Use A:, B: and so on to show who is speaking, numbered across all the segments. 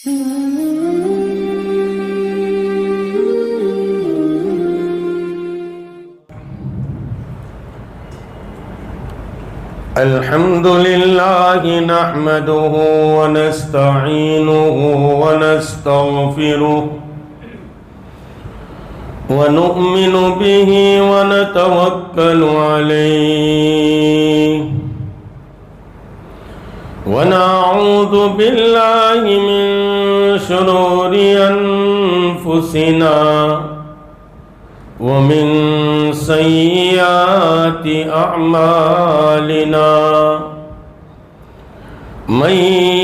A: الحمد لله نحمده ونستعينه ونستغفره ونؤمن به ونتوكل عليه ونعوذ بالله من شرور أنفسنا ومن سيئات أعمالنا من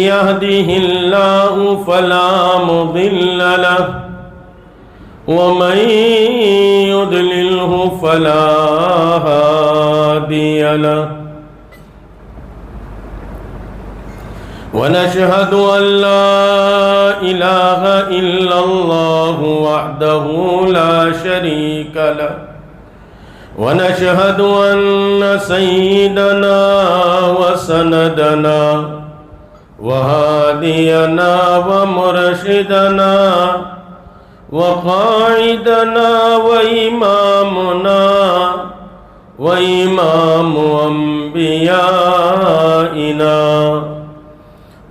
A: يهده الله فلا مضل له ومن يضلله فلا هادي له ونشهد أن لا إله إلا الله وحده لا شريك له ونشهد أن سيدنا وسندنا وهادينا ومرشدنا وقائدنا وإمامنا وإمام أنبيائنا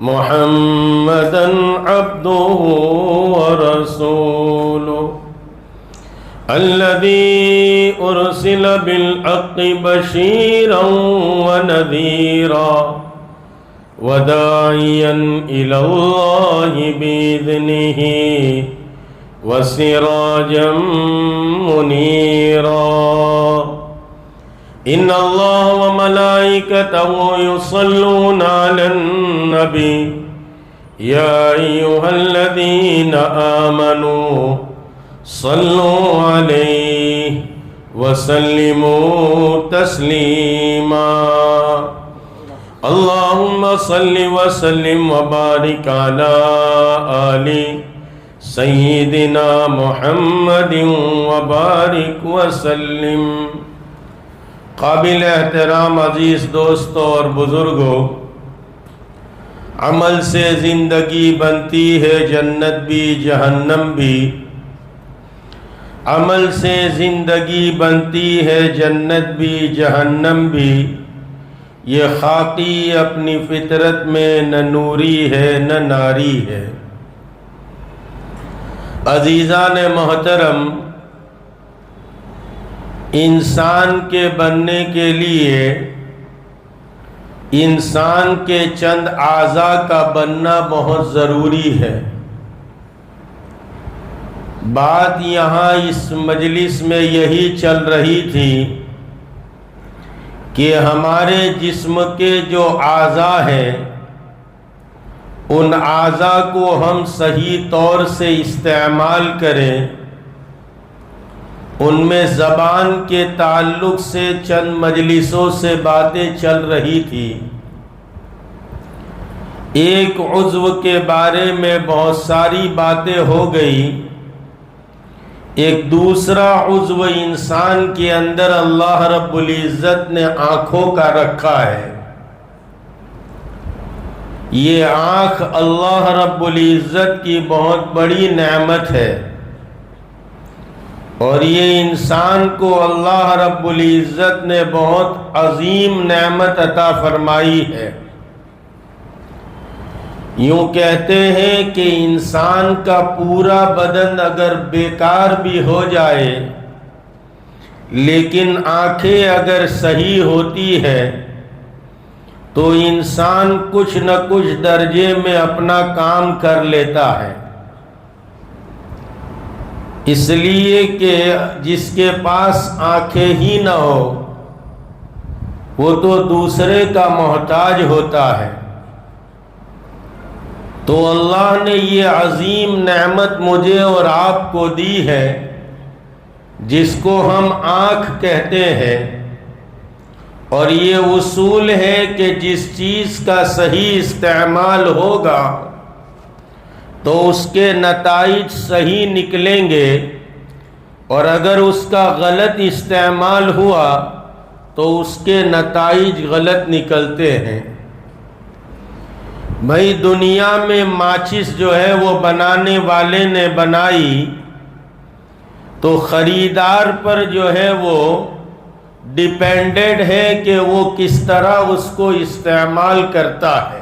A: محمدًا عبده ورسوله الذي أرسل بالحق بشيرا ونذيرا وداعيا إلى الله بإذنه وسراجا منيرا إن الله وملائكته يصلون على النبي يا أيها الذين آمنوا صلوا عليه وسلموا تسليما اللهم صل وسلم وبارك على آل سيدنا محمد وبارك وسلم۔ قابل احترام عزیز دوستوں اور بزرگوں، عمل سے زندگی بنتی ہے جنت بھی جہنم بھی، عمل سے زندگی بنتی ہے جنت بھی جہنم بھی، یہ خاکی اپنی فطرت میں نہ نوری ہے نہ ناری ہے۔ عزیزان محترم، انسان کے بننے کے لیے انسان کے چند اعضاء کا بننا بہت ضروری ہے۔ بات یہاں اس مجلس میں یہی چل رہی تھی کہ ہمارے جسم کے جو اعضاء ہیں ان اعضاء کو ہم صحیح طور سے استعمال کریں۔ ان میں زبان کے تعلق سے چند مجلسوں سے باتیں چل رہی تھی۔ ایک عضو کے بارے میں بہت ساری باتیں ہو گئی۔ ایک دوسرا عضو انسان کے اندر اللہ رب العزت نے آنکھوں کا رکھا ہے۔ یہ آنکھ اللہ رب العزت کی بہت بڑی نعمت ہے، اور یہ انسان کو اللہ رب العزت نے بہت عظیم نعمت عطا فرمائی ہے۔ یوں کہتے ہیں کہ انسان کا پورا بدن اگر بیکار بھی ہو جائے لیکن آنکھیں اگر صحیح ہوتی ہے تو انسان کچھ نہ کچھ درجے میں اپنا کام کر لیتا ہے۔ اس لیے کہ جس کے پاس آنکھیں ہی نہ ہو وہ تو دوسرے کا محتاج ہوتا ہے۔ تو اللہ نے یہ عظیم نعمت مجھے اور آپ کو دی ہے جس کو ہم آنکھ کہتے ہیں، اور یہ اصول ہے کہ جس چیز کا صحیح استعمال ہوگا تو اس کے نتائج صحیح نکلیں گے، اور اگر اس کا غلط استعمال ہوا تو اس کے نتائج غلط نکلتے ہیں۔ بھائی دنیا میں ماچس جو ہے وہ بنانے والے نے بنائی تو خریدار پر جو ہے وہ ڈیپینڈڈ ہے کہ وہ کس طرح اس کو استعمال کرتا ہے۔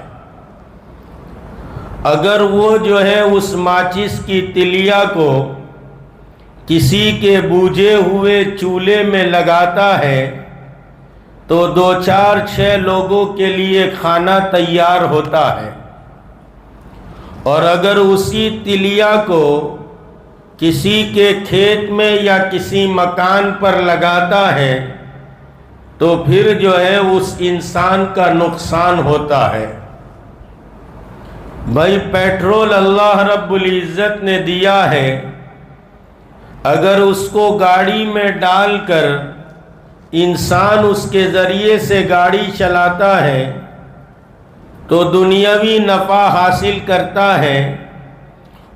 A: اگر وہ جو ہے اس ماچس کی تلیا کو کسی کے بوجھے ہوئے چولہے میں لگاتا ہے تو 2-4-6 لوگوں کے لیے کھانا تیار ہوتا ہے، اور اگر اسی تلیا کو کسی کے کھیت میں یا کسی مکان پر لگاتا ہے تو پھر جو ہے اس انسان کا نقصان ہوتا ہے۔ بھائی پیٹرول اللہ رب العزت نے دیا ہے، اگر اس کو گاڑی میں ڈال کر انسان اس کے ذریعے سے گاڑی چلاتا ہے تو دنیاوی نفع حاصل کرتا ہے،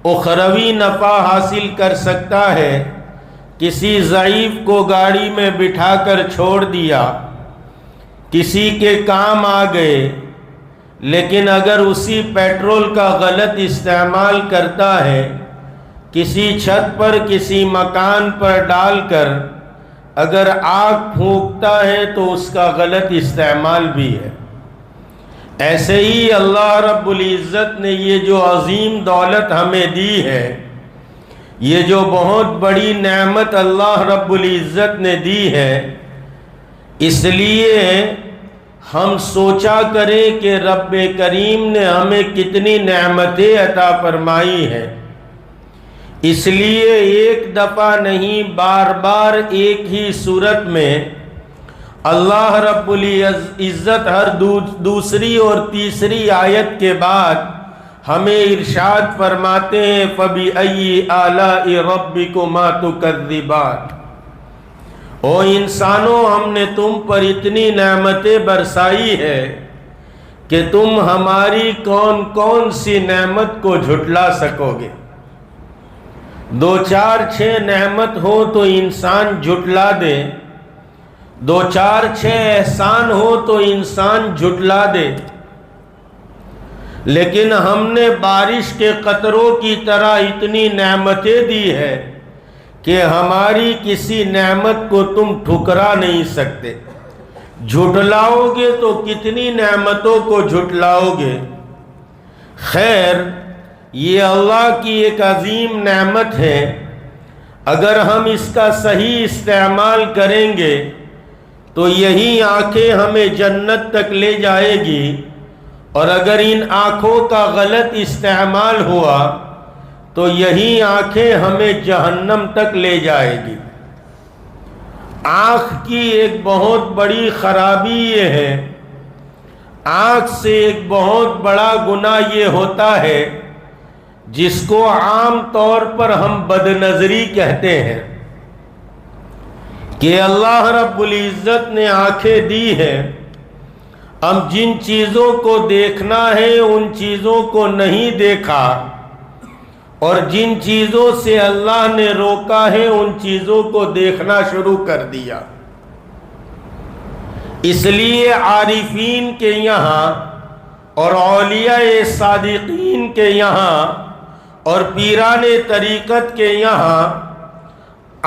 A: اخروی نفع حاصل کر سکتا ہے۔ کسی ضعیف کو گاڑی میں بٹھا کر چھوڑ دیا، کسی کے کام آ گئے، لیکن اگر اسی پیٹرول کا غلط استعمال کرتا ہے، کسی چھت پر کسی مکان پر ڈال کر اگر آگ پھونکتا ہے تو اس کا غلط استعمال بھی ہے۔ ایسے ہی اللہ رب العزت نے یہ جو عظیم دولت ہمیں دی ہے، یہ جو بہت بڑی نعمت اللہ رب العزت نے دی ہے، اس لیے ہم سوچا کریں کہ رب کریم نے ہمیں کتنی نعمتیں عطا فرمائی ہیں۔ اس لیے ایک دفعہ نہیں، بار بار ایک ہی صورت میں اللہ رب العزت ہر دوسری اور تیسری آیت کے بعد ہمیں ارشاد فرماتے ہیں فَبِأَيِّ آلَاءِ رَبِّكُمَا تُكَذِّبَانِ، او انسانوں ہم نے تم پر اتنی نعمتیں برسائی ہے کہ تم ہماری کون کون سی نعمت کو جھٹلا سکو گے؟ 2-4-6 نعمت ہو تو انسان جھٹلا دے، 2-4-6 احسان ہو تو انسان جھٹلا دے، لیکن ہم نے بارش کے قطروں کی طرح اتنی نعمتیں دی ہے کہ ہماری کسی نعمت کو تم ٹھکرا نہیں سکتے۔ جھٹلاؤ گے تو کتنی نعمتوں کو جھٹلاؤ گے؟ خیر، یہ اللہ کی ایک عظیم نعمت ہے، اگر ہم اس کا صحیح استعمال کریں گے تو یہی آنکھیں ہمیں جنت تک لے جائے گی، اور اگر ان آنکھوں کا غلط استعمال ہوا تو یہی آنکھیں ہمیں جہنم تک لے جائے گی۔ آنکھ کی ایک بہت بڑی خرابی یہ ہے، آنکھ سے ایک بہت بڑا گناہ یہ ہوتا ہے جس کو عام طور پر ہم بد نظری کہتے ہیں، کہ اللہ رب العزت نے آنکھیں دی ہیں، ہم جن چیزوں کو دیکھنا ہے ان چیزوں کو نہیں دیکھا، اور جن چیزوں سے اللہ نے روکا ہے ان چیزوں کو دیکھنا شروع کر دیا۔ اس لیے عارفین کے یہاں اور اولیاء صادقین کے یہاں اور پیران طریقت کے یہاں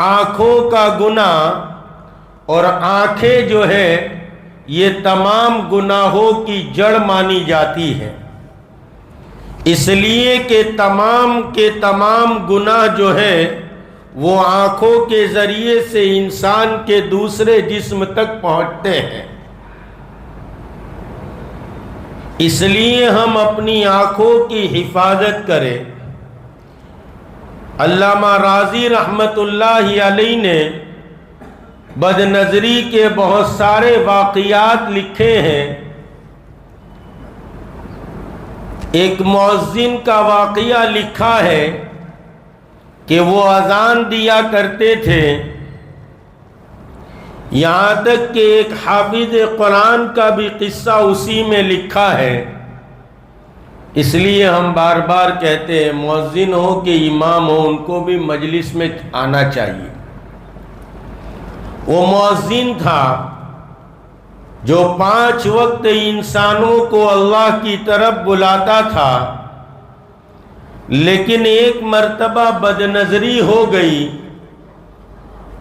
A: آنکھوں کا گناہ اور آنکھیں جو ہے یہ تمام گناہوں کی جڑ مانی جاتی ہے، اس لیے کہ تمام کے تمام گناہ جو ہے وہ آنکھوں کے ذریعے سے انسان کے دوسرے جسم تک پہنچتے ہیں۔ اس لیے ہم اپنی آنکھوں کی حفاظت کریں۔ علامہ راضی رحمت اللہ علیہ نے بد نظری کے بہت سارے واقعات لکھے ہیں۔ ایک مؤذن کا واقعہ لکھا ہے کہ وہ اذان دیا کرتے تھے، یہاں تک کہ ایک حافظ قرآن کا بھی قصہ اسی میں لکھا ہے۔ اس لیے ہم بار بار کہتے ہیں مؤذن ہو کہ امام ہو ان کو بھی مجلس میں آنا چاہیے۔ وہ مؤذن تھا، جو 5 وقت انسانوں کو اللہ کی طرف بلاتا تھا، لیکن ایک مرتبہ بدنظری ہو گئی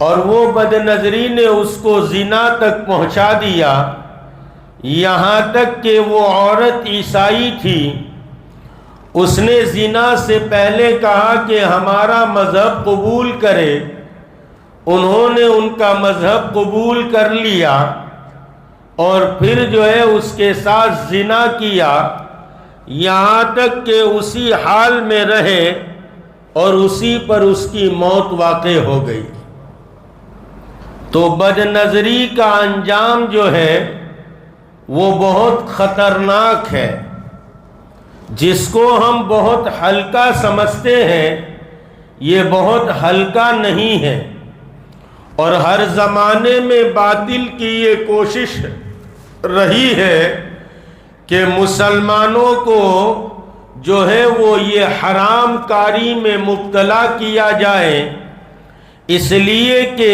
A: اور وہ بدنظری نے اس کو زنا تک پہنچا دیا، یہاں تک کہ وہ عورت عیسائی تھی۔ اس نے زنا سے پہلے کہا کہ ہمارا مذہب قبول کرے، انہوں نے ان کا مذہب قبول کر لیا اور پھر جو ہے اس کے ساتھ زنا کیا، یہاں تک کہ اسی حال میں رہے اور اسی پر اس کی موت واقع ہو گئی۔ تو بد نظری کا انجام جو ہے وہ بہت خطرناک ہے، جس کو ہم بہت ہلکا سمجھتے ہیں، یہ بہت ہلکا نہیں ہے، اور ہر زمانے میں باطل کی یہ کوشش رہی ہے کہ مسلمانوں کو جو ہے وہ یہ حرام کاری میں مبتلا کیا جائے، اس لیے کہ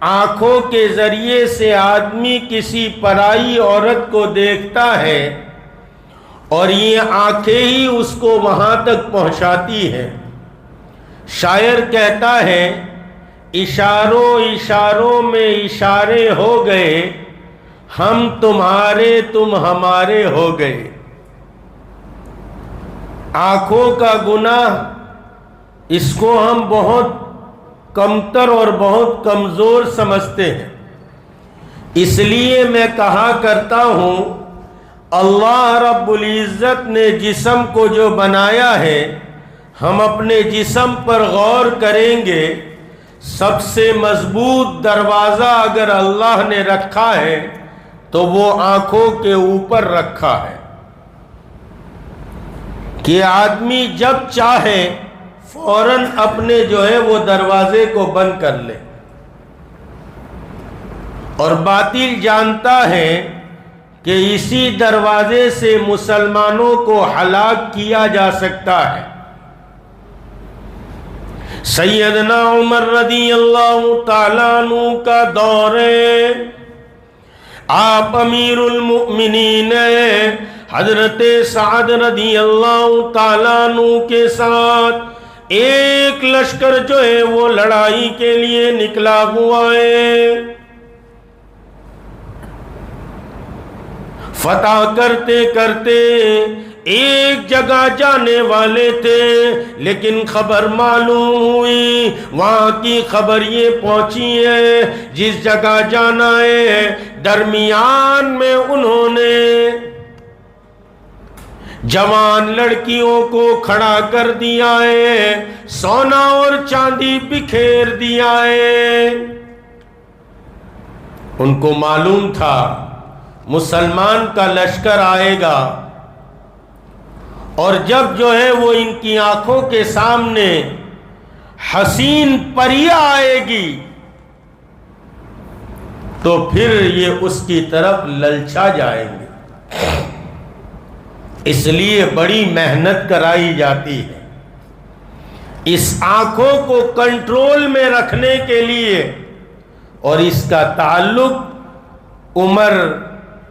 A: آنکھوں کے ذریعے سے آدمی کسی پرائی عورت کو دیکھتا ہے اور یہ آنکھیں ہی اس کو وہاں تک پہنچاتی ہیں۔ شاعر کہتا ہے، اشاروں اشاروں میں اشارے ہو گئے، ہم تمہارے تم ہمارے ہو گئے۔ آنکھوں کا گناہ، اس کو ہم بہت کمتر اور بہت کمزور سمجھتے ہیں، اس لیے میں کہا کرتا ہوں اللہ رب العزت نے جسم کو جو بنایا ہے، ہم اپنے جسم پر غور کریں گے، سب سے مضبوط دروازہ اگر اللہ نے رکھا ہے تو وہ آنکھوں کے اوپر رکھا ہے، کہ آدمی جب چاہے فوراً اپنے جو ہے وہ دروازے کو بند کر لے، اور باطل جانتا ہے کہ اسی دروازے سے مسلمانوں کو ہلاک کیا جا سکتا ہے۔ سیدنا عمر رضی اللہ تعالیٰ عنہ کا دور ہے، آپ امیر المؤمنین حضرت سعد رضی اللہ تعالیٰ عنہ کے ساتھ ایک لشکر جو ہے وہ لڑائی کے لیے نکلا ہوا ہے، فتح کرتے کرتے ایک جگہ جانے والے تھے، لیکن خبر معلوم ہوئی، وہاں کی خبر یہ پہنچی ہے جس جگہ جانا ہے درمیان میں انہوں نے جوان لڑکیوں کو کھڑا کر دیا ہے، سونا اور چاندی بکھیر دیا ہے۔ ان کو معلوم تھا مسلمان کا لشکر آئے گا، اور جب جو ہے وہ ان کی آنکھوں کے سامنے حسین پریہ آئے گی تو پھر یہ اس کی طرف للچا جائیں گے، اس لیے بڑی محنت کرائی جاتی ہے اس آنکھوں کو کنٹرول میں رکھنے کے لیے، اور اس کا تعلق عمر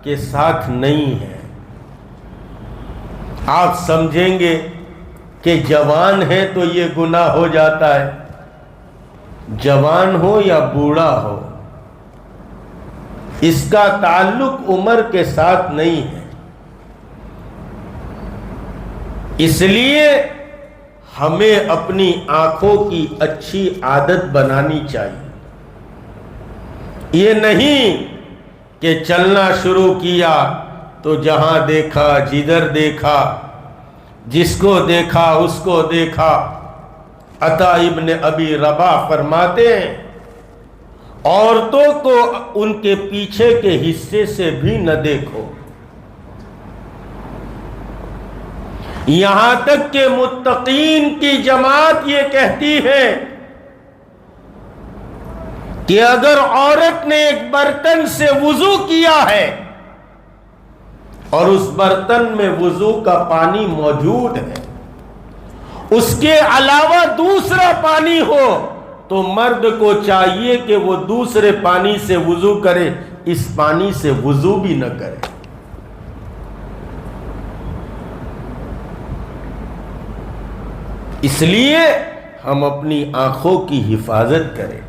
A: کے ساتھ نہیں ہے۔ آپ سمجھیں گے کہ جوان ہے تو یہ گناہ ہو جاتا ہے، جوان ہو یا بوڑھا ہو، اس کا تعلق عمر کے ساتھ نہیں ہے۔ اس لیے ہمیں اپنی آنکھوں کی اچھی عادت بنانی چاہیے، یہ نہیں کہ چلنا شروع کیا تو جہاں دیکھا جدھر دیکھا، جس کو دیکھا اس کو دیکھا۔ عطا ابن ابی رباح فرماتے ہیں عورتوں کو ان کے پیچھے کے حصے سے بھی نہ دیکھو، یہاں تک کہ متقین کی جماعت یہ کہتی ہے کہ اگر عورت نے ایک برتن سے وضو کیا ہے اور اس برتن میں وضو کا پانی موجود ہے، اس کے علاوہ دوسرا پانی ہو، تو مرد کو چاہیے کہ وہ دوسرے پانی سے وضو کرے، اس پانی سے وضو بھی نہ کرے۔ اس لیے ہم اپنی آنکھوں کی حفاظت کریں۔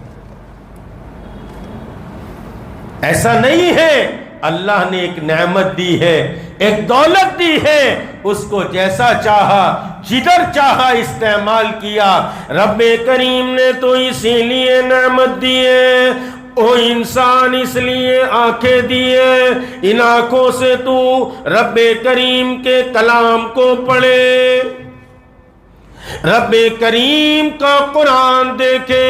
A: ایسا نہیں ہے، اللہ نے ایک نعمت دی ہے، ایک دولت دی ہے، اس کو جیسا چاہا جدھر چاہا استعمال کیا۔ رب کریم نے تو اسی لیے نعمت دی ہے، او انسان اس لیے آنکھیں دی ہے، ان آنکھوں سے تو رب کریم کے کلام کو پڑھے، رب کریم کا قرآن دیکھے۔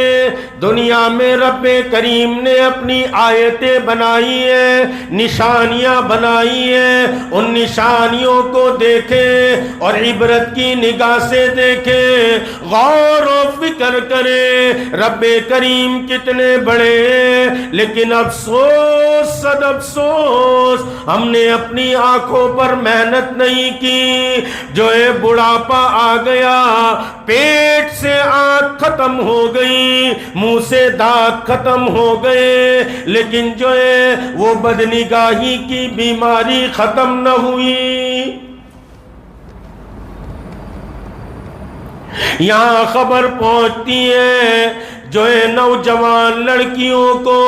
A: دنیا میں رب کریم نے اپنی آیتیں بنائی ہیں، نشانیاں بنائی ہیں، ان نشانیوں کو دیکھے اور عبرت کی نگاہ سے دیکھے، غور و فکر کرے رب کریم کتنے بڑے ہیں۔ لیکن افسوس صد افسوس، ہم نے اپنی آنکھوں پر محنت نہیں کی، جو ہے بڑھاپا آ گیا، پیٹ سے آنکھ ختم ہو گئی، منہ سے دانت ختم ہو گئے، لیکن جو ہے وہ بدنگاہی کی بیماری ختم نہ ہوئی۔ یہاں خبر پہنچتی ہے جو ہے نوجوان لڑکیوں کو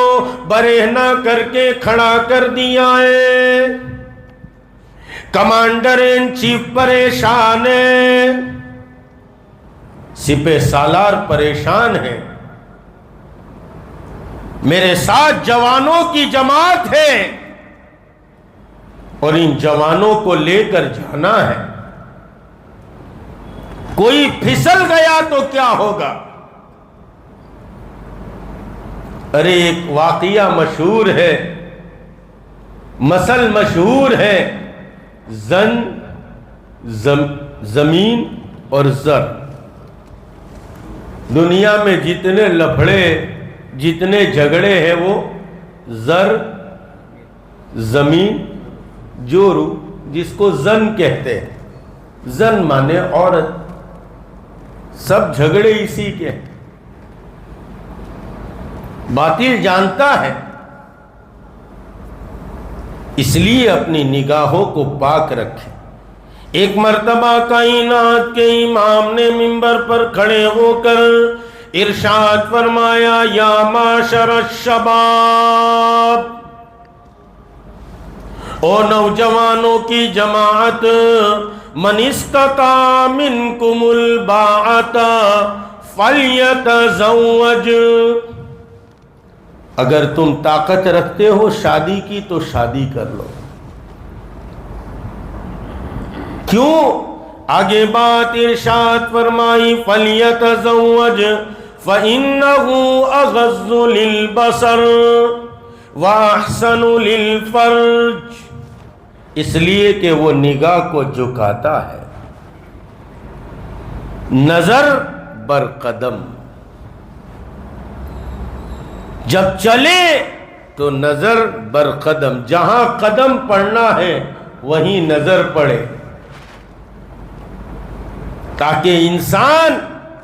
A: برہنہ کر کے کھڑا کر دیا ہے، کمانڈر ان چیف پریشان ہے، سپہ سالار پریشان ہے، میرے ساتھ جوانوں کی جماعت ہے اور ان جوانوں کو لے کر جانا ہے، کوئی پھسل گیا تو کیا ہوگا؟ ارے ایک واقعہ مشہور ہے، مثل مشہور ہے، زمین اور زر۔ دنیا میں جتنے لفڑے جتنے جھگڑے ہیں وہ زر، زمین، جورو، جس کو زن کہتے ہیں، زن مانے عورت، سب جھگڑے اسی کے ہیں۔ باطل جانتا ہے، اس لیے اپنی نگاہوں کو پاک رکھے۔ ایک مرتبہ کائنات کے امام نے منبر پر کھڑے ہو کر ارشاد فرمایا، یا معاشر الشباب، او نوجوانوں کی جماعت، من استطاع منکم الباءۃ فلیتزوج، اگر تم طاقت رکھتے ہو شادی کی تو شادی کر لو۔ کیوں؟ آگے بات ارشاد فرمائی، فلیتزوج فإنہ اغض للبصر واحسن للفرج، اس لیے کہ وہ نگاہ کو جھکاتا ہے، نظر بر قدم، جب چلے تو نظر بر قدم، جہاں قدم پڑنا ہے وہیں نظر پڑے، تاکہ انسان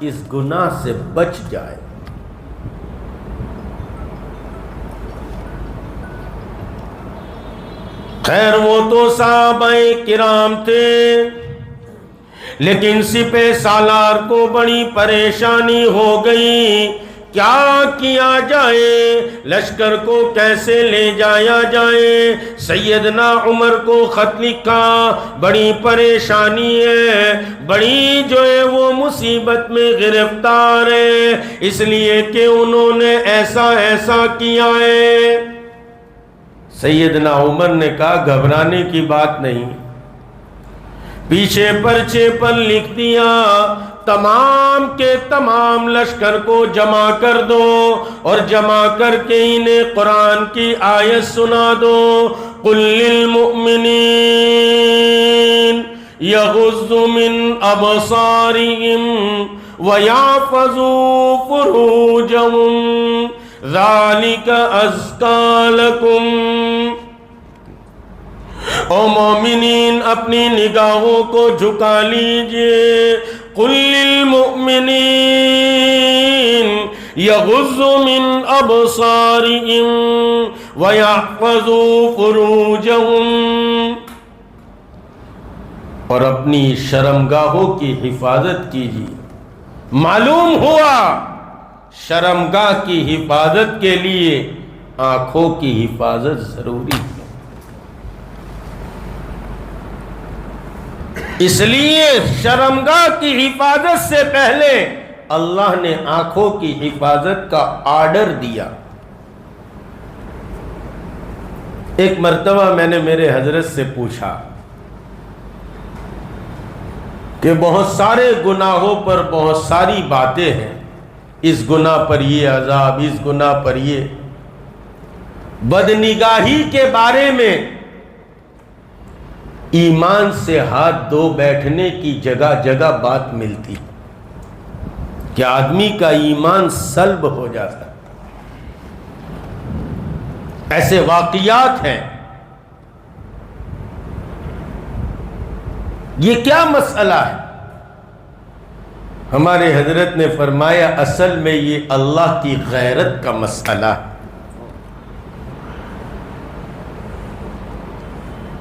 A: اس گناہ سے بچ جائے۔ خیر وہ تو صحابہ کرام تھے، لیکن سپہ سالار کو بڑی پریشانی ہو گئی، کیا کیا جائے، لشکر کو کیسے لے جایا جائے۔ سیدنا عمر کو خط لکھا، بڑی پریشانی ہے، بڑی جو ہے وہ مصیبت میں گرفتار ہے، اس لیے کہ انہوں نے ایسا ایسا کیا ہے۔ سیدنا عمر نے کہا گھبرانے کی بات نہیں، پیچھے پرچے پر لکھ دیا، تمام کے تمام لشکر کو جمع کر دو اور جمع کر کے انہیں قرآن کی آیت سنا دو، قل للمؤمنین یغضوا من ابصارہم ویحفظوا فروجہم ذالک ازکی لکم۔ او مومنین اپنی نگاہوں کو جھکا لیجئے، قل للمؤمنین یغضوا من ابصارہم ویحفظوا فروجہم، اور اپنی شرمگاہوں کی حفاظت کیجیے۔ معلوم ہوا شرمگاہ کی حفاظت کے لیے آنکھوں کی حفاظت ضروری ہے، اس لیے شرمگاہ کی حفاظت سے پہلے اللہ نے آنکھوں کی حفاظت کا آرڈر دیا۔ ایک مرتبہ میں نے میرے حضرت سے پوچھا کہ بہت سارے گناہوں پر بہت ساری باتیں ہیں، اس گناہ پر یہ عذاب، اس گناہ پر یہ، بدنگاہی کے بارے میں ایمان سے ہاتھ دھو بیٹھنے کی جگہ جگہ بات ملتی کہ آدمی کا ایمان سلب ہو جاتا، ایسے واقعات ہیں۔ یہ کیا مسئلہ ہے؟ ہمارے حضرت نے فرمایا اصل میں یہ اللہ کی غیرت کا مسئلہ ہے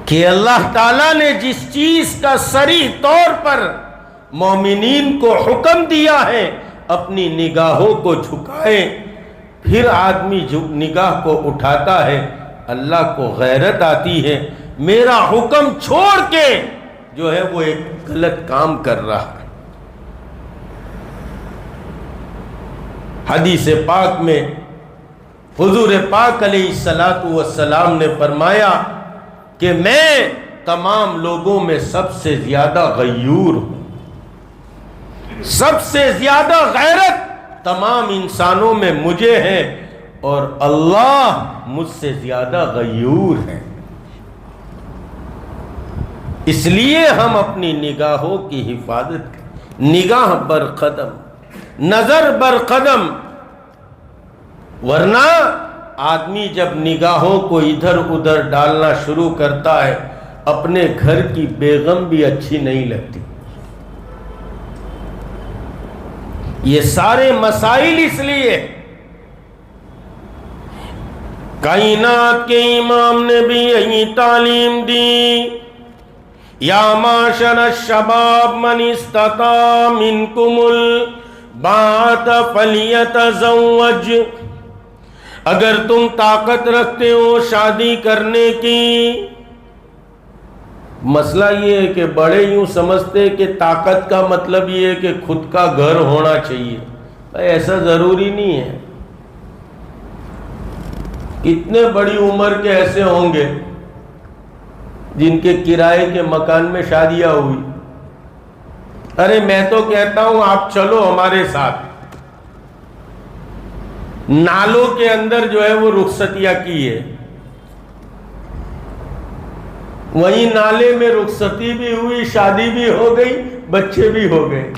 A: کہ اللہ تعالیٰ نے جس چیز کا صریح طور پر مومنین کو حکم دیا ہے اپنی نگاہوں کو جھکائیں، پھر آدمی نگاہ کو اٹھاتا ہے، اللہ کو غیرت آتی ہے میرا حکم چھوڑ کے جو ہے وہ ایک غلط کام کر رہا ہے۔ حدیث پاک میں حضور پاک علیہ السلام نے فرمایا کہ میں تمام لوگوں میں سب سے زیادہ غیور ہوں، سب سے زیادہ غیرت تمام انسانوں میں مجھے ہے، اور اللہ مجھ سے زیادہ غیور ہے۔ اس لیے ہم اپنی نگاہوں کی حفاظت کریں، نگاہ بر قدم، نظر بر قدم، ورنہ آدمی جب نگاہوں کو ادھر ادھر ڈالنا شروع کرتا ہے اپنے گھر کی بیگم بھی اچھی نہیں لگتی۔ یہ سارے مسائل اس لیے کائنات کے امام نے بھی یہی تعلیم دی، یا معاشر الشباب من استطاع منکم الباءۃ فلیتزوج، اگر تم طاقت رکھتے ہو شادی کرنے کی۔ مسئلہ یہ ہے کہ بڑے یوں سمجھتے کہ طاقت کا مطلب یہ ہے کہ خود کا گھر ہونا چاہیے، ایسا ضروری نہیں ہے۔ کتنے بڑی عمر کے ایسے ہوں گے جن کے کرائے کے مکان میں شادیاں ہوئی، ارے میں تو کہتا ہوں آپ چلو ہمارے ساتھ، نالوں کے اندر جو ہے وہ رخصتیاں کی ہے، وہیں نالے میں رخصتی بھی ہوئی، شادی بھی ہو گئی، بچے بھی ہو گئے۔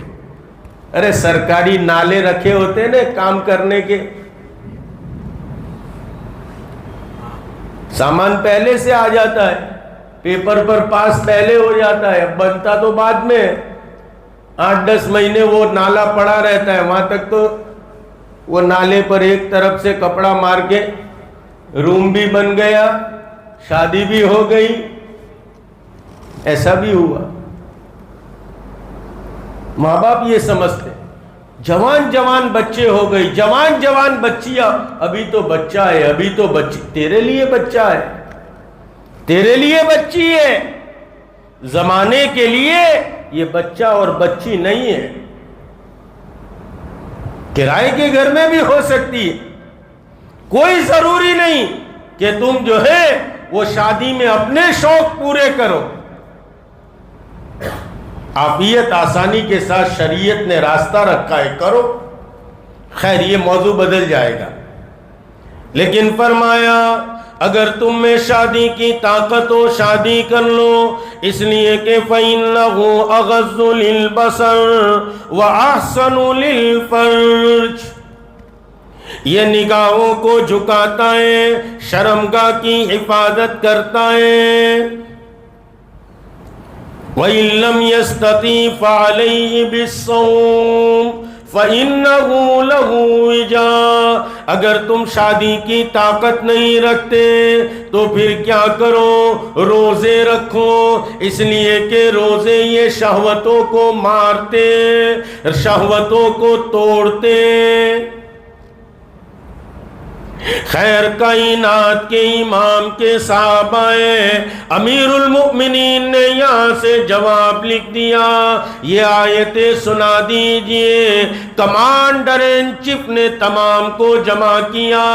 A: ارے سرکاری نالے رکھے ہوتے ہیں نا کام کرنے کے، سامان پہلے سے آ جاتا ہے، پیپر پر پاس پہلے ہو جاتا ہے، بنتا تو بعد میں 8-10 مہینے وہ نالا پڑا رہتا ہے، وہاں تک تو وہ نالے پر ایک طرف سے کپڑا مار کے روم بھی بن گیا، شادی بھی ہو گئی۔ ایسا بھی ہوا، ماں باپ یہ سمجھتے جوان جوان بچے ہو گئی، جوان جوان بچیاں، ابھی تو بچہ ہے، ابھی تو بچی، تیرے لیے بچہ ہے، تیرے لیے بچی ہے، زمانے کے لیے یہ بچہ اور بچی نہیں ہے، کرائے کے گھر میں بھی ہو سکتی ہے، کوئی ضروری نہیں کہ تم جو ہے وہ شادی میں اپنے شوق پورے کرو۔ عافیت آسانی کے ساتھ شریعت نے راستہ رکھا ہے، کرو، خیر یہ موضوع بدل جائے گا، لیکن فرمایا اگر تم میں شادی کی طاقت ہو شادی کر لو، اس لیے کہ فَإِنَّهُ أَغَضُّ لِلْبَصَرِ وَأَحْسَنُ لِلْفَرْجِ، یہ نگاہوں کو جھکاتا ہے، شرمگاہ کی حفاظت کرتا ہے۔ وَإِن لَّمْ يَسْتَطِعْ فَعَلَيْهِ بِالصَّوْمِ فَإِنَّهُ لَهُ وِجَاءٌ، اگر تم شادی کی طاقت نہیں رکھتے تو پھر کیا کرو، روزے رکھو، اس لیے کہ روزے یہ شہوتوں کو مارتے، شہوتوں کو توڑتے۔ خیر کائنات کے امام کے صحابہ امیر المؤمنین نے یہاں سے جواب لکھ دیا، یہ آیتیں سنا دیجئے۔ کمانڈر ان چیف نے تمام کو جمع کیا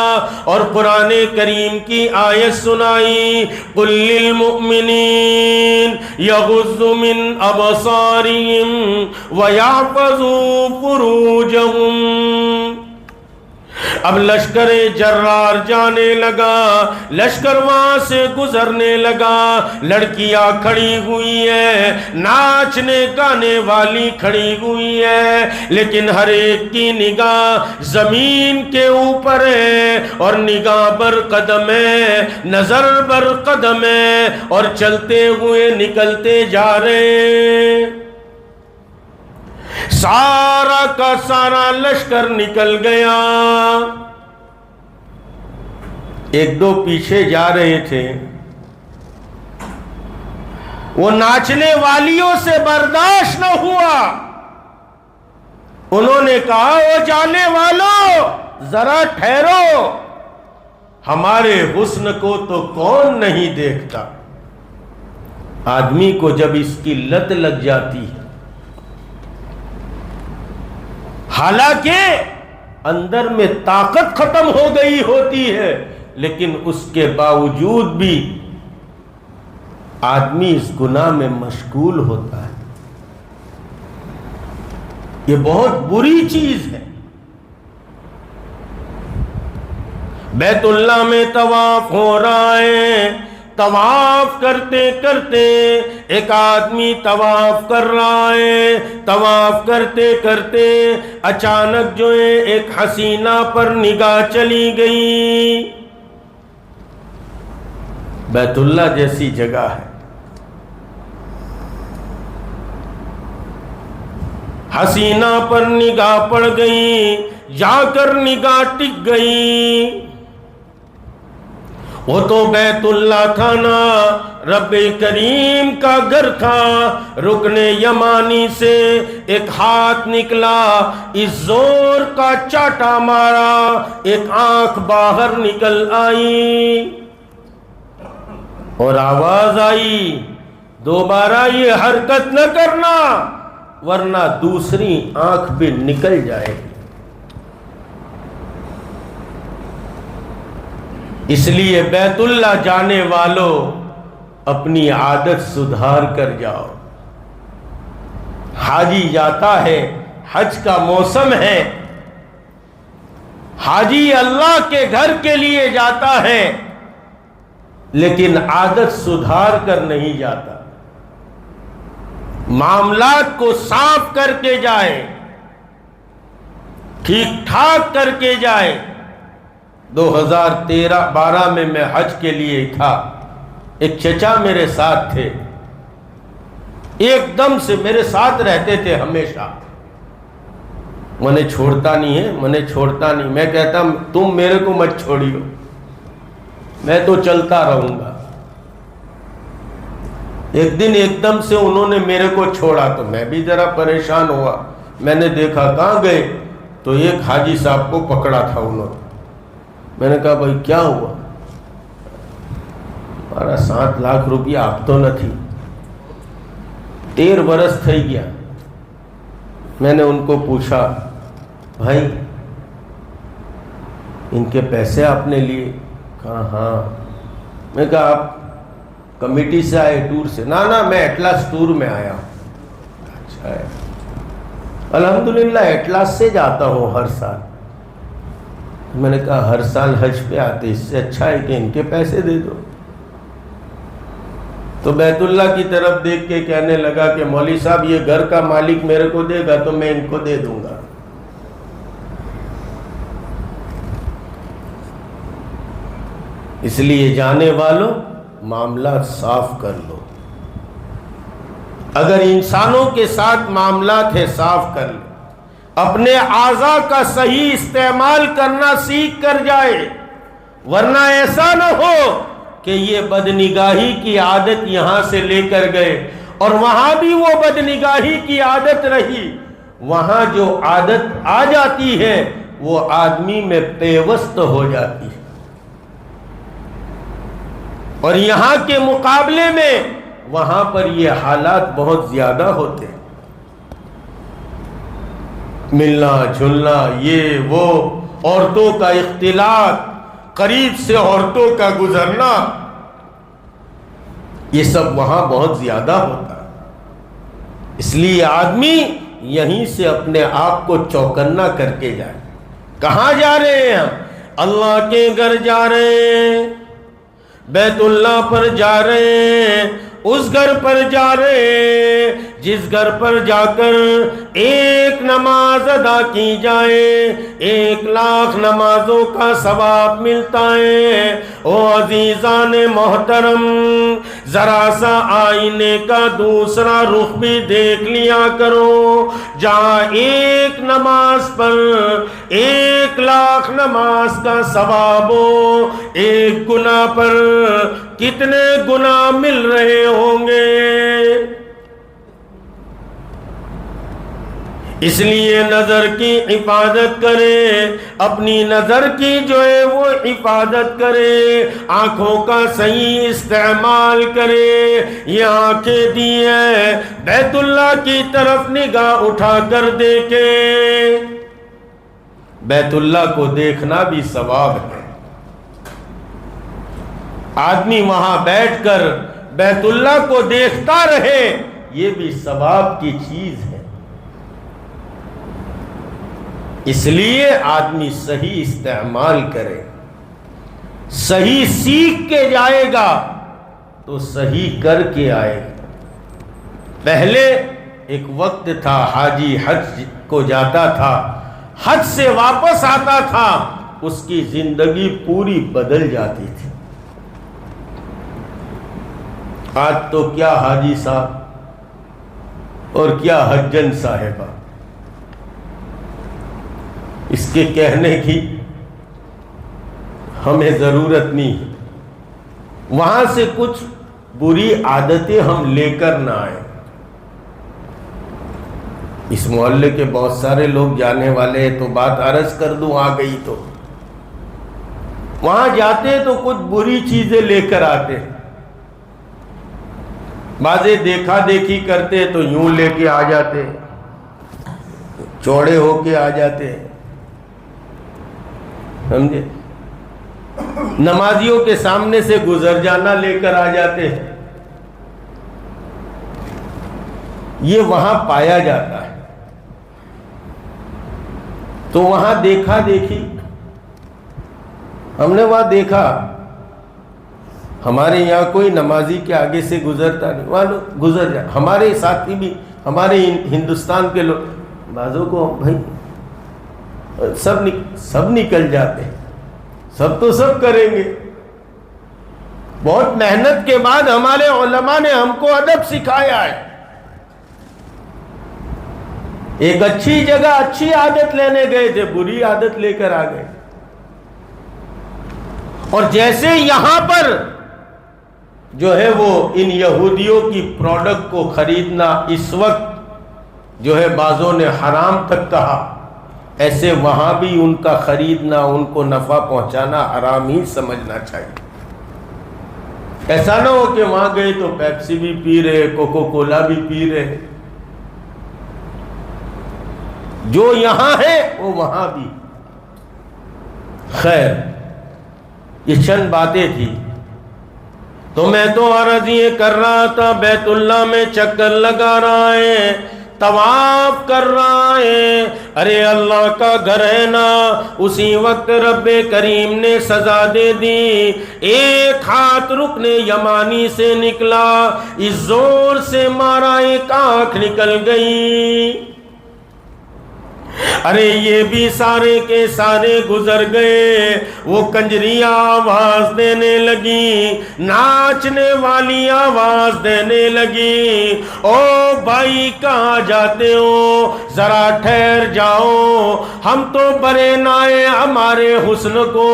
A: اور قرآن کریم کی آیت سنائی، قُل لِّلْمُؤْمِنِينَ يَغُضُّوا مِنْ أَبْصَارِهِمْ وَيَحْفَظُوا فُرُوجَهُمْ۔ اب لشکر جرار جانے لگا، لشکر وہاں سے گزرنے لگا، لڑکیاں کھڑی ہوئی ہیں، ناچنے گانے والی کھڑی ہوئی ہے، لیکن ہر ایک کی نگاہ زمین کے اوپر ہے اور نگاہ بر قدم ہے، نظر بر قدم ہے، اور چلتے ہوئے نکلتے جا رہے ہیں۔ سارا کا سارا لشکر نکل گیا، ایک دو پیچھے جا رہے تھے، وہ ناچنے والیوں سے برداشت نہ ہوا، انہوں نے کہا وہ جانے والوں ذرا ٹھہرو، ہمارے حسن کو تو کون نہیں دیکھتا۔ آدمی کو جب اس کی لت لگ جاتی ہے، حالانکہ اندر میں طاقت ختم ہو گئی ہوتی ہے، لیکن اس کے باوجود بھی آدمی اس گناہ میں مشغول ہوتا ہے۔ یہ بہت بری چیز ہے۔ بیت اللہ میں طواف ہو رہا ہے، طواف کرتے کرتے ایک آدمی طواف کر رہا ہے، طواف کرتے کرتے اچانک جو ہے ایک حسینہ پر نگاہ چلی گئی۔ بیت اللہ جیسی جگہ ہے، حسینہ پر نگاہ پڑ گئی، جا کر نگاہ ٹک گئی۔ وہ تو بیت اللہ تھا نا، رب کریم کا گھر تھا، رکن یمانی سے ایک ہاتھ نکلا، اس زور کا چاٹا مارا، ایک آنکھ باہر نکل آئی اور آواز آئی، دوبارہ یہ حرکت نہ کرنا ورنہ دوسری آنکھ بھی نکل جائے گی۔ اس لیے بیت اللہ جانے والوں اپنی عادت سدھار کر جاؤ۔ حاجی جاتا ہے، حج کا موسم ہے، حاجی اللہ کے گھر کے لیے جاتا ہے، لیکن عادت سدھار کر نہیں جاتا، معاملات کو صاف کر کے جائے، ٹھیک ٹھاک کر کے جائے۔ 2013-12 میں میں حج کے لیے تھا، ایک چچا میرے ساتھ تھے، ایک دم سے میرے ساتھ رہتے تھے ہمیشہ، منہیں چھوڑتا نہیں ہے، منہیں چھوڑتا نہیں، میں کہتا تم میرے کو مت چھوڑیو، میں تو چلتا رہوں گا۔ ایک دن ایک دم سے انہوں نے میرے کو چھوڑا تو میں بھی ذرا پریشان ہوا، میں نے دیکھا کہاں گئے، تو ایک حاجی صاحب کو پکڑا تھا انہوں نے۔ میں نے کہا بھائی کیا ہوا؟ ہمارا 7 لاکھ روپیہ آپ تو نہ تھی، 13 برس تھئی گیا۔ میں نے ان کو پوچھا بھائی ان کے پیسے آپ نے لیے؟ کہا ہاں۔ میں کہا آپ کمیٹی سے آئے، ٹور سے؟ نا میں ایٹلاس ٹور میں آیا ہوں۔ اچھا ہے، الحمدللہ ایٹلاس سے جاتا ہوں ہر سال۔ میں نے کہا ہر سال حج پہ آتے، اس سے اچھا ہے کہ ان کے پیسے دے دو۔ تو بیت اللہ کی طرف دیکھ کے کہنے لگا کہ مولوی صاحب یہ گھر کا مالک میرے کو دے گا تو میں ان کو دے دوں گا۔ اس لیے جانے والوں معاملات صاف کر لو، اگر انسانوں کے ساتھ معاملات ہے صاف کر لو۔ اپنے اعضاء کا صحیح استعمال کرنا سیکھ کر جائے، ورنہ ایسا نہ ہو کہ یہ بدنگاہی کی عادت یہاں سے لے کر گئے اور وہاں بھی وہ بدنگاہی کی عادت رہی، وہاں جو عادت آ جاتی ہے وہ آدمی میں پیوست ہو جاتی ہے، اور یہاں کے مقابلے میں وہاں پر یہ حالات بہت زیادہ ہوتے ہیں، ملنا جھلنا، یہ وہ، عورتوں کا اختلاط، قریب سے عورتوں کا گزرنا، یہ سب وہاں بہت زیادہ ہوتا ہے۔ اس لیے آدمی یہیں سے اپنے آپ کو چوکنا کر کے جائے۔ کہاں جا رہے ہیں ہم؟ اللہ کے گھر جا رہے ہیں، بیت اللہ پر جا رہے ہیں، اس گھر پر جا رہے ہیں جس گھر پر جا کر ایک نماز ادا کی جائے 1,00,000 نمازوں کا ثواب ملتا ہے۔ او عزیزان محترم، ذرا سا آئینے کا دوسرا رخ بھی دیکھ لیا کرو، جہاں ایک نماز پر 1,00,000 نماز کا ثواب ہو، ایک گناہ پر کتنے گناہ مل رہے ہوں گے۔ اس لیے نظر کی حفاظت کرے، اپنی نظر کی جو ہے وہ حفاظت کرے، آنکھوں کا صحیح استعمال کرے۔ یہ آنکھیں دی ہیں بیت اللہ کی طرف نگاہ اٹھا کر دیکھے، بیت اللہ کو دیکھنا بھی ثواب ہے۔ آدمی وہاں بیٹھ کر بیت اللہ کو دیکھتا رہے، یہ بھی ثواب کی چیز ہے۔ اس لیے آدمی صحیح استعمال کرے، صحیح سیکھ کے جائے گا تو صحیح کر کے آئے گا۔ پہلے ایک وقت تھا حاجی حج کو جاتا تھا، حج سے واپس آتا تھا، اس کی زندگی پوری بدل جاتی تھی۔ آج تو کیا حاجی صاحب اور کیا حجن صاحبہ، اس کے کہنے کی ہمیں ضرورت نہیں ہے۔ وہاں سے کچھ بری عادتیں ہم لے کر نہ آئیں۔ اس محلے کے بہت سارے لوگ جانے والے ہیں تو بات عرض کر دوں، آ گئی تو وہاں جاتے تو کچھ بری چیزیں لے کر آتے، بازے دیکھا دیکھی کرتے تو یوں لے کے آ جاتے، چوڑے ہو کے آ جاتے، سمجھے؟ نمازیوں کے سامنے سے گزر جانا لے کر آ جاتے ہیں۔ یہ وہاں پایا جاتا ہے، تو وہاں دیکھا دیکھی، ہم نے وہاں دیکھا، ہمارے یہاں کوئی نمازی کے آگے سے گزرتا نہیں، وہاں لوگ گزر جائے۔ ہمارے ساتھی بھی، ہمارے ہندوستان کے لوگ، بعضوں کو بھائی سب نکل جاتے ہیں، سب تو سب کریں گے۔ بہت محنت کے بعد ہمارے علماء نے ہم کو ادب سکھایا ہے۔ ایک اچھی جگہ اچھی عادت لینے گئے تھے، بری عادت لے کر آ گئے، اور جیسے یہاں پر جو ہے وہ ان یہودیوں کی پروڈکٹ کو خریدنا اس وقت جو ہے بعضوں نے حرام تک کہا، ایسے وہاں بھی ان کا خریدنا، ان کو نفع پہنچانا حرام ہی سمجھنا چاہیے۔ ایسا نہ ہو کہ وہاں گئے تو پیپسی بھی پی رہے، کوکو کولا بھی پی رہے، جو یہاں ہے وہ وہاں بھی۔ خیر، یہ چند باتیں تھی، تو میں تو عرض یہ کر رہا تھا، بیت اللہ میں چکر لگا رہا ہے، طواف کر رہا ہے، ارے اللہ کا گھر ہے نا۔ اسی وقت رب کریم نے سزا دے دی، ایک ہاتھ رکن یمانی سے نکلا، اس زور سے مارا ایک آنکھ نکل گئی۔ ارے یہ بھی سارے کے سارے گزر گئے، وہ کنجریاں آواز دینے لگی، ناچنے والی آواز دینے لگی، او بھائی کہاں جاتے ہو، ذرا ٹھہر جاؤ، ہم تو برے نائے ہمارے حسن کو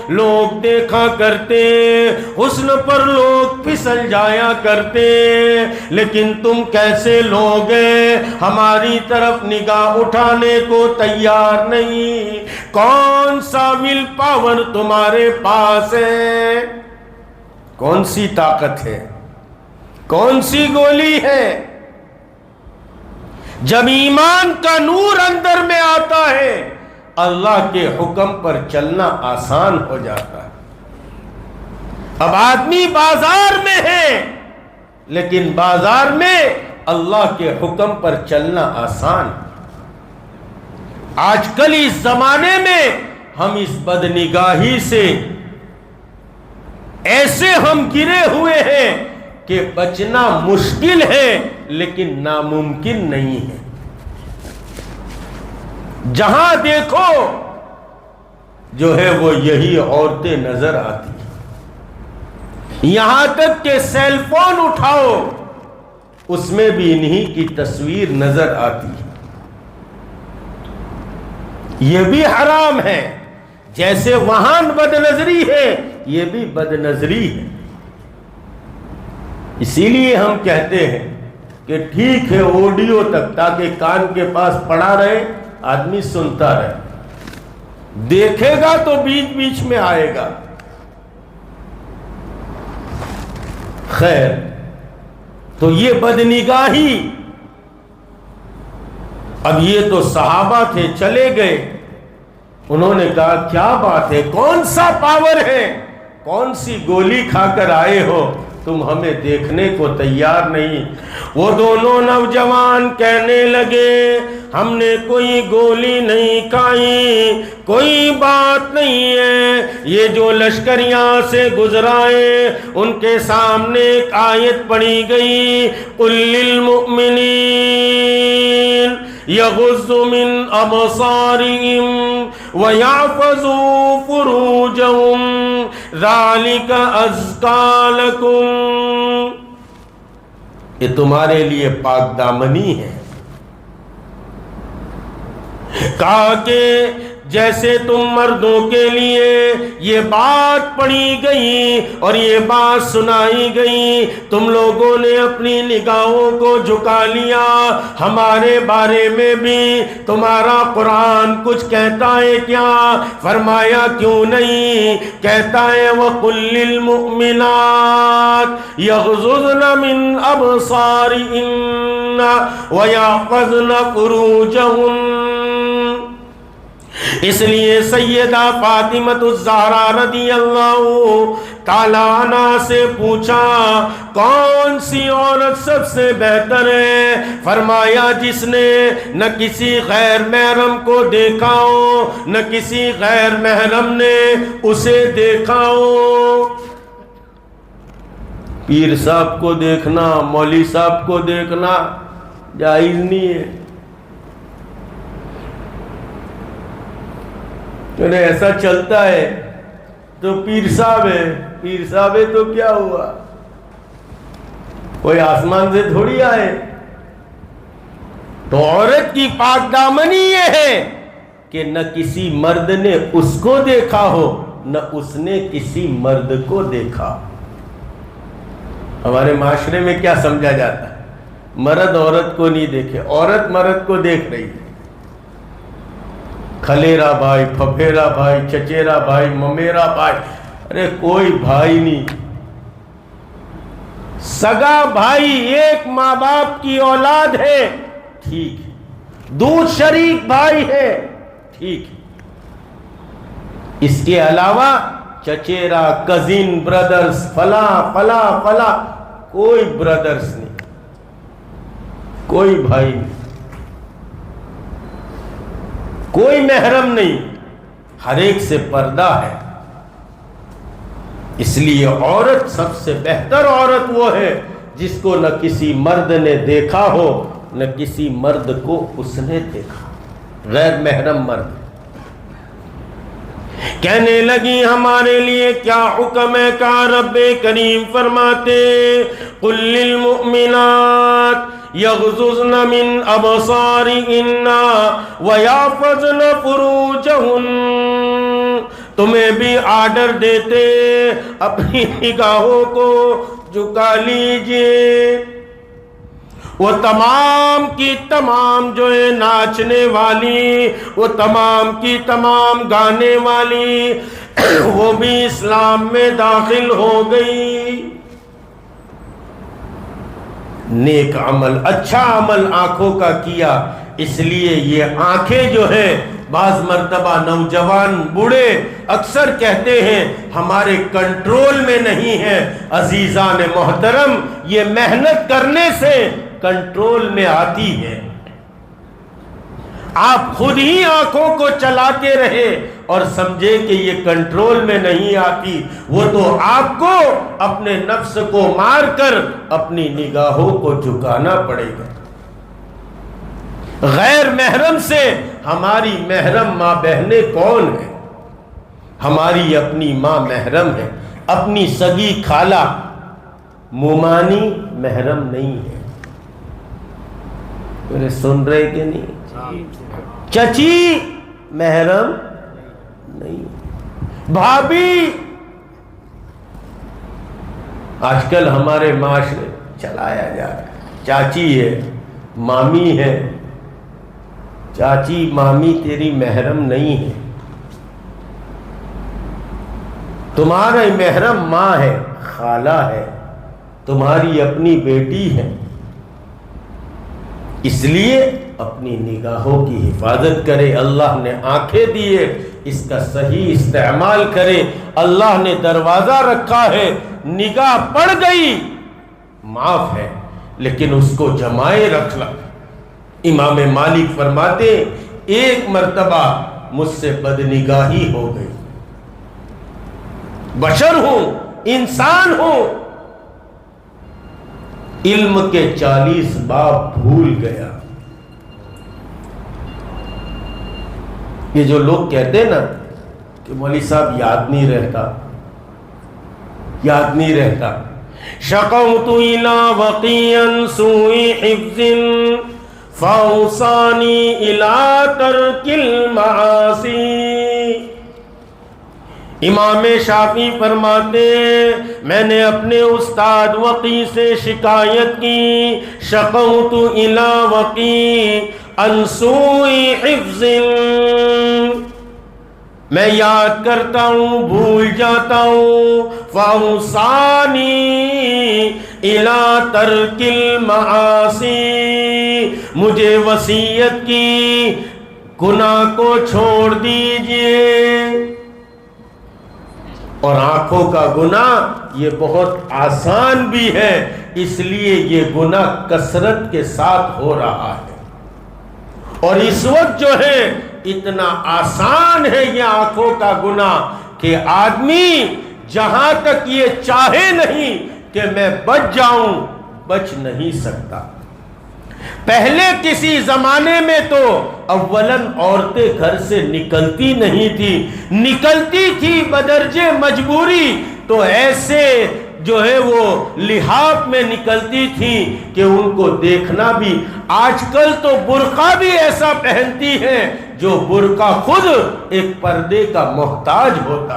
A: لوگ دیکھا کرتے، حسن پر لوگ پھسل جایا کرتے، لیکن تم کیسے لوگ ہیں ہماری طرف نگاہ اٹھانے کو تیار نہیں؟ کون سا ول پاور تمہارے پاس ہے؟ کون سی طاقت ہے؟ کون سی گولی ہے؟ جب ایمان کا نور اندر میں آتا ہے اللہ کے حکم پر چلنا آسان ہو جاتا ہے۔ اب آدمی بازار میں ہے لیکن بازار میں اللہ کے حکم پر چلنا آسان۔ آج کل اس زمانے میں ہم اس بدنگاہی سے ایسے ہم گرے ہوئے ہیں کہ بچنا مشکل ہے لیکن ناممکن نہیں ہے۔ جہاں دیکھو جو ہے وہ یہی عورتیں نظر آتی ہیں، یہاں تک کہ سیل فون اٹھاؤ اس میں بھی انہی کی تصویر نظر آتی ہے۔ یہ بھی حرام ہے، جیسے وہاں بد نظری ہے یہ بھی بد نظری ہے۔ اسی لیے ہم کہتے ہیں کہ ٹھیک ہے آڈیو تک، تاکہ کان کے پاس پڑا رہے، آدمی سنتا رہے، دیکھے گا تو بیچ بیچ میں آئے گا۔ خیر، تو یہ بدنگاہی، اب یہ تو صحابہ تھے چلے گئے، انہوں نے کہا کیا بات ہے، کون سا پاور ہے، کون سی گولی کھا کر آئے ہو، تم ہمیں دیکھنے کو تیار نہیں؟ وہ دونوں نوجوان کہنے لگے ہم نے کوئی گولی نہیں کھائی، کوئی بات نہیں ہے، یہ جو لشکر یہاں سے گزرائے ان کے سامنے ایک آیت پڑھی گئی، قل للمؤمنین یغضوا من ابصارهم ویحفظوا فروجهم ذالک ازکی لکم، یہ تمہارے لیے پاک دامنی ہے۔ کہا کہ جیسے تم مردوں کے لیے یہ بات پڑھی گئی اور یہ بات سنائی گئی، تم لوگوں نے اپنی نگاہوں کو جھکا لیا، ہمارے بارے میں بھی تمہارا قرآن کچھ کہتا ہے کیا؟ فرمایا کیوں نہیں، کہتا ہے وَقُلْ لِلْمُؤْمِنَاتِ يَغْضُضْنَ مِنْ أَبْصَارِهِنَّ وَيَحْفَظْنَ فُرُوجَهُنَّ۔ اس لیے سیدہ فاطمہ الزہرا رضی اللہ تعالیٰ عنہا سے پوچھا کون سی عورت سب سے بہتر ہے؟ فرمایا جس نے نہ کسی غیر محرم کو دیکھا ہو، نہ کسی غیر محرم نے اسے دیکھا ہو۔ پیر صاحب کو دیکھنا، مولوی صاحب کو دیکھنا جائز نہیں ہے۔ ایسا چلتا ہے تو پیر صاحب ہے، پیر صاحب ہے تو کیا ہوا، کوئی آسمان سے تھوڑی آئے۔ تو عورت کی پاک دامنی یہ ہے کہ نہ کسی مرد نے اس کو دیکھا ہو، نہ اس نے کسی مرد کو دیکھا۔ ہمارے معاشرے میں کیا سمجھا جاتا ہے؟ مرد عورت کو نہیں دیکھے، عورت مرد کو دیکھ رہی ہے۔ کھلیرا بھائی، پھپھیرا بھائی، چچیرا بھائی، ممیرا بھائی، ارے کوئی بھائی نہیں، سگا بھائی ایک ماں باپ کی اولاد ہے ٹھیک ہے، دودھ شریک بھائی ہے ٹھیک ہے، اس کے علاوہ چچیرا، کزن، برادرز، فلاں فلاں فلاں، کوئی برادرز نہیں، کوئی بھائی نہیں، کوئی محرم نہیں، ہر ایک سے پردہ ہے۔ اس لیے عورت سب سے بہتر عورت وہ ہے جس کو نہ کسی مرد نے دیکھا ہو، نہ کسی مرد کو اس نے دیکھا، غیر محرم مرد۔ کہنے لگی ہمارے لیے کیا حکم ہے؟ کہا رب کریم فرماتے قل للمؤمنات یغضضن من ابصارهن ویحفظن فروجهن، تمہیں بھی آرڈر دیتے اپنی نگاہوں کو جھکا لیجئے، وہ تمام کی تمام جو ہے ناچنے والی، وہ تمام کی تمام گانے والی، وہ بھی اسلام میں داخل ہو گئی۔ نیک عمل، اچھا عمل آنکھوں کا کیا، اس لیے یہ آنکھیں جو ہے بعض مرتبہ نوجوان بوڑھے اکثر کہتے ہیں ہمارے کنٹرول میں نہیں ہے۔ عزیزان محترم، یہ محنت کرنے سے کنٹرول میں آتی ہے۔ آپ خود ہی آنکھوں کو چلاتے رہے اور سمجھے کہ یہ کنٹرول میں نہیں آتی، وہ تو آپ کو اپنے نفس کو مار کر اپنی نگاہوں کو جھکانا پڑے گا۔ غیر محرم سے ہماری محرم ماں بہنیں کون ہیں؟ ہماری اپنی ماں محرم ہے، اپنی سگی خالہ مومانی محرم نہیں ہے۔ میرے سن رہے کہ نہیں؟ چچی محرم نہیں، بھابھی آج کل ہمارے معاشرے چلایا جا رہا ہے، چاچی ہے، مامی ہے، چاچی مامی تیری محرم نہیں ہے، تمہارا محرم ماں ہے، خالہ ہے، تمہاری اپنی بیٹی ہے۔ اس لیے اپنی نگاہوں کی حفاظت کرے، اللہ نے آنکھیں دیے، اس کا صحیح استعمال کرے۔ اللہ نے دروازہ رکھا ہے، نگاہ پڑ گئی معاف ہے، لیکن اس کو جمائے رکھنا۔ امام مالک فرماتے ایک مرتبہ مجھ سے بدنگاہی ہو گئی، بشر ہوں، انسان ہوں، علم کے 40 باب بھول گیا۔ یہ جو لوگ کہتے ہیں نا کہ مولوی صاحب یاد نہیں رہتا، یاد نہیں رہتا، شقوت الى وقيا سوء حفظ فاوصاني الى ترك المعاصي۔ امام شافعی فرماتے میں نے اپنے استاد وقی سے شکایت کی، شقوت الی وقی عن سوء حفظ، میں یاد کرتا ہوں بھول جاتا ہوں، فاوصانی الی ترک المعاصی، مجھے وصیت کی گناہ کو چھوڑ دیجئے۔ اور آنکھوں کا گناہ یہ بہت آسان بھی ہے، اس لیے یہ گناہ کثرت کے ساتھ ہو رہا ہے، اور اس وقت جو ہے اتنا آسان ہے یہ آنکھوں کا گناہ کہ آدمی جہاں تک یہ چاہے نہیں کہ میں بچ جاؤں، بچ نہیں سکتا۔ پہلے کسی زمانے میں تو اولاً عورتیں گھر سے نکلتی نہیں تھی، نکلتی تھی بدرجہ مجبوری تو ایسے جو ہے وہ لحاف میں نکلتی تھی کہ ان کو دیکھنا بھی۔ آج کل تو برقع بھی ایسا پہنتی ہے جو برقع خود ایک پردے کا محتاج ہوتا۔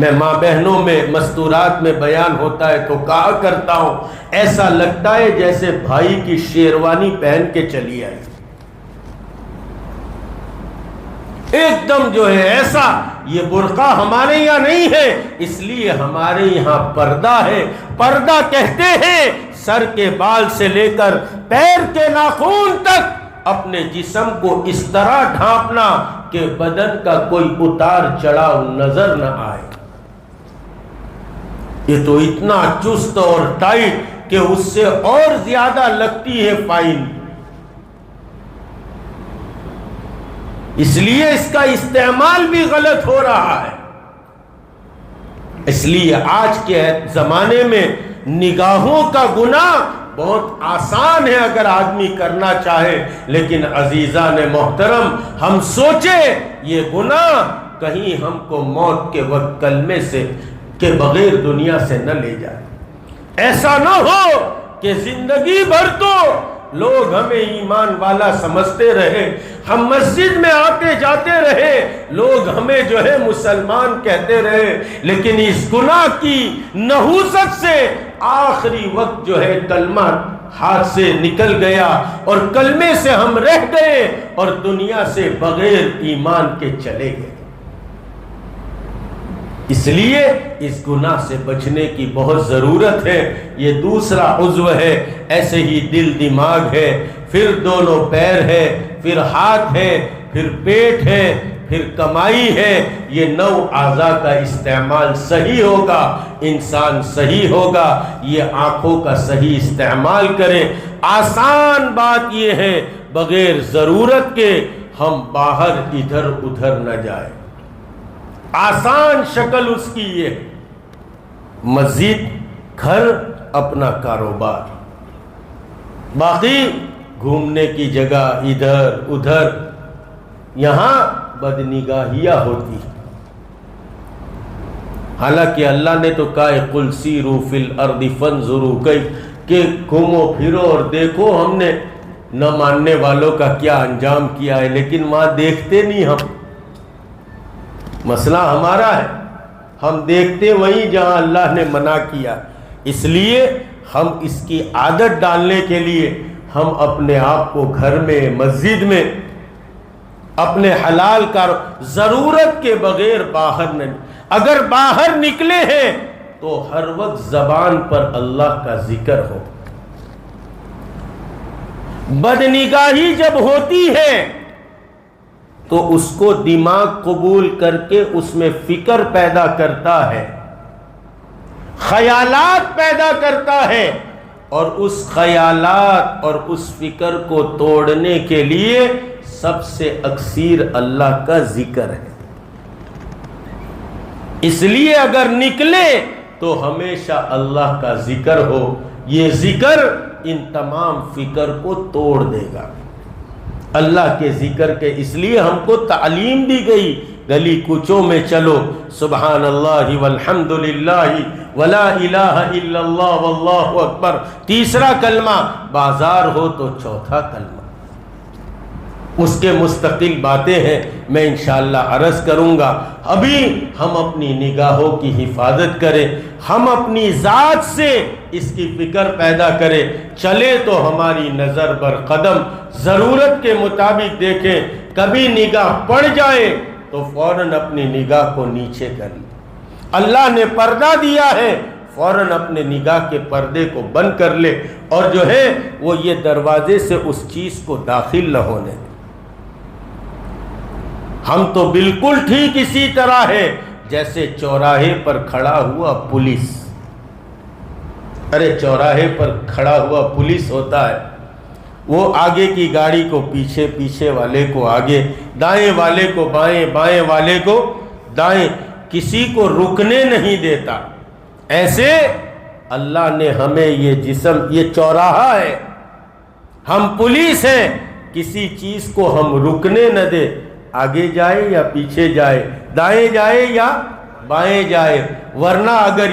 A: میں ماں بہنوں میں مستورات میں بیان ہوتا ہے تو کہا کرتا ہوں ایسا لگتا ہے جیسے بھائی کی شیروانی پہن کے چلی آئی، ایک دم جو ہے ایسا۔ یہ برقع ہمارے یہاں نہیں ہے، اس لیے ہمارے یہاں پردہ ہے۔ پردہ کہتے ہیں سر کے بال سے لے کر پیر کے ناخن تک اپنے جسم کو اس طرح ڈھانپنا کہ بدن کا کوئی اتار چڑھاؤ نظر نہ آئے۔ یہ تو اتنا چست اور ٹائٹ کہ اس سے اور زیادہ لگتی ہے فائن۔ اس لیے اس کا استعمال بھی غلط ہو رہا ہے۔ اس لیے آج کے زمانے میں نگاہوں کا گناہ بہت آسان ہے اگر آدمی کرنا چاہے، لیکن عزیزان محترم ہم سوچیں یہ گناہ کہیں ہم کو موت کے وقت کلمے سے کے بغیر دنیا سے نہ لے جائے۔ ایسا نہ ہو کہ زندگی بھر تو لوگ ہمیں ایمان والا سمجھتے رہے، ہم مسجد میں آتے جاتے رہے، لوگ ہمیں جو ہے مسلمان کہتے رہے، لیکن اس گناہ کی نحوست سے آخری وقت جو ہے کلمہ ہاتھ سے نکل گیا اور کلمے سے ہم رہ گئے اور دنیا سے بغیر ایمان کے چلے گئے۔ اس لیے اس گناہ سے بچنے کی بہت ضرورت ہے۔ یہ دوسرا عضو ہے، ایسے ہی دل دماغ ہے، پھر دونوں پیر ہے، پھر ہاتھ ہے، پھر پیٹ ہے، پھر کمائی ہے۔ یہ 9 اعضاء کا استعمال صحیح ہوگا، انسان صحیح ہوگا۔ یہ آنکھوں کا صحیح استعمال کریں۔ آسان بات یہ ہے بغیر ضرورت کے ہم باہر ادھر ادھر نہ جائیں۔ آسان شکل اس کی یہ ہے، مسجد، گھر، اپنا کاروبار، باقی گھومنے کی جگہ ادھر ادھر، یہاں بدنگاہیاں ہوتی۔ حالانکہ اللہ نے تو کہا ہے قُلْ سِیرُوا فِی الْأَرْضِ فَانْظُرُوا کَیْفَ، کہ گھومو پھرو اور دیکھو ہم نے نہ ماننے والوں کا کیا انجام کیا ہے، لیکن وہاں دیکھتے نہیں ہم۔ مسئلہ ہمارا ہے، ہم دیکھتے وہیں جہاں اللہ نے منع کیا۔ اس لیے ہم اس کی عادت ڈالنے کے لیے ہم اپنے آپ کو گھر میں، مسجد میں، اپنے حلال کا ضرورت کے بغیر باہر نہ، اگر باہر نکلے ہیں تو ہر وقت زبان پر اللہ کا ذکر ہو۔ بدنگاہی جب ہوتی ہے تو اس کو دماغ قبول کر کے اس میں فکر پیدا کرتا ہے، خیالات پیدا کرتا ہے، اور اس خیالات اور اس فکر کو توڑنے کے لیے سب سے اکثیر اللہ کا ذکر ہے۔ اس لیے اگر نکلے تو ہمیشہ اللہ کا ذکر ہو، یہ ذکر ان تمام فکر کو توڑ دے گا۔ اللہ کے ذکر کے اس لیے ہم کو تعلیم دی گئی، گلی کوچوں میں چلو، سبحان اللہ والحمد للہ ولا الہ الا اللہ واللہ اکبر، تیسرا کلمہ، بازار ہو تو چوتھا کلمہ۔ اس کے مستقل باتیں ہیں، میں انشاءاللہ عرض کروں گا۔ ابھی ہم اپنی نگاہوں کی حفاظت کریں، ہم اپنی ذات سے اس کی فکر پیدا کریں، چلے تو ہماری نظر بر قدم، ضرورت کے مطابق دیکھیں، کبھی نگاہ پڑ جائے تو فوراً اپنی نگاہ کو نیچے کر لیں۔ اللہ نے پردہ دیا ہے، فوراً اپنے نگاہ کے پردے کو بند کر لے، اور جو ہے وہ یہ دروازے سے اس چیز کو داخل نہ ہونے دے۔ ہم تو بالکل ٹھیک اسی طرح ہے جیسے چوراہے پر کھڑا ہوا پولیس۔ ارے چوراہے پر کھڑا ہوا پولیس ہوتا ہے، وہ آگے کی گاڑی کو پیچھے، پیچھے والے کو آگے، دائیں والے کو بائیں، بائیں والے کو دائیں، کسی کو رکنے نہیں دیتا۔ ایسے اللہ نے ہمیں یہ جسم، یہ چوراہا ہے، ہم پولیس ہیں، کسی چیز کو ہم رکنے نہ دے، آگے جائے یا پیچھے جائے، دائیں جائے یا بائیں جائے، ورنہ اگر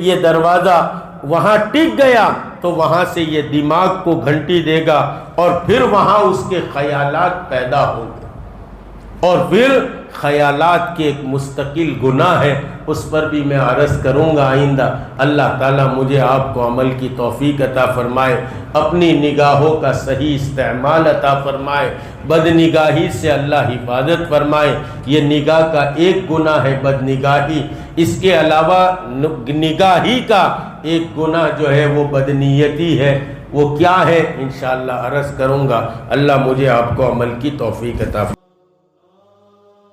A: یہ دروازہ وہاں ٹک گیا تو وہاں سے یہ دماغ کو گھنٹی دے گا، اور پھر وہاں اس کے خیالات پیدا ہوں گے، اور پھر خیالات کے ایک مستقل گناہ ہے، اس پر بھی میں عرض کروں گا آئندہ۔ اللہ تعالیٰ مجھے آپ کو عمل کی توفیق عطا فرمائے، اپنی نگاہوں کا صحیح استعمال عطا فرمائے، بد نگاہی سے اللہ حفاظت فرمائے۔ یہ نگاہ کا ایک گناہ ہے بد نگاہی، اس کے علاوہ نگاہی کا ایک گناہ جو ہے وہ بدنیتی ہے، وہ کیا ہے انشاءاللہ عرض کروں گا۔ اللہ مجھے آپ کو عمل کی توفیق عطا فرمائے۔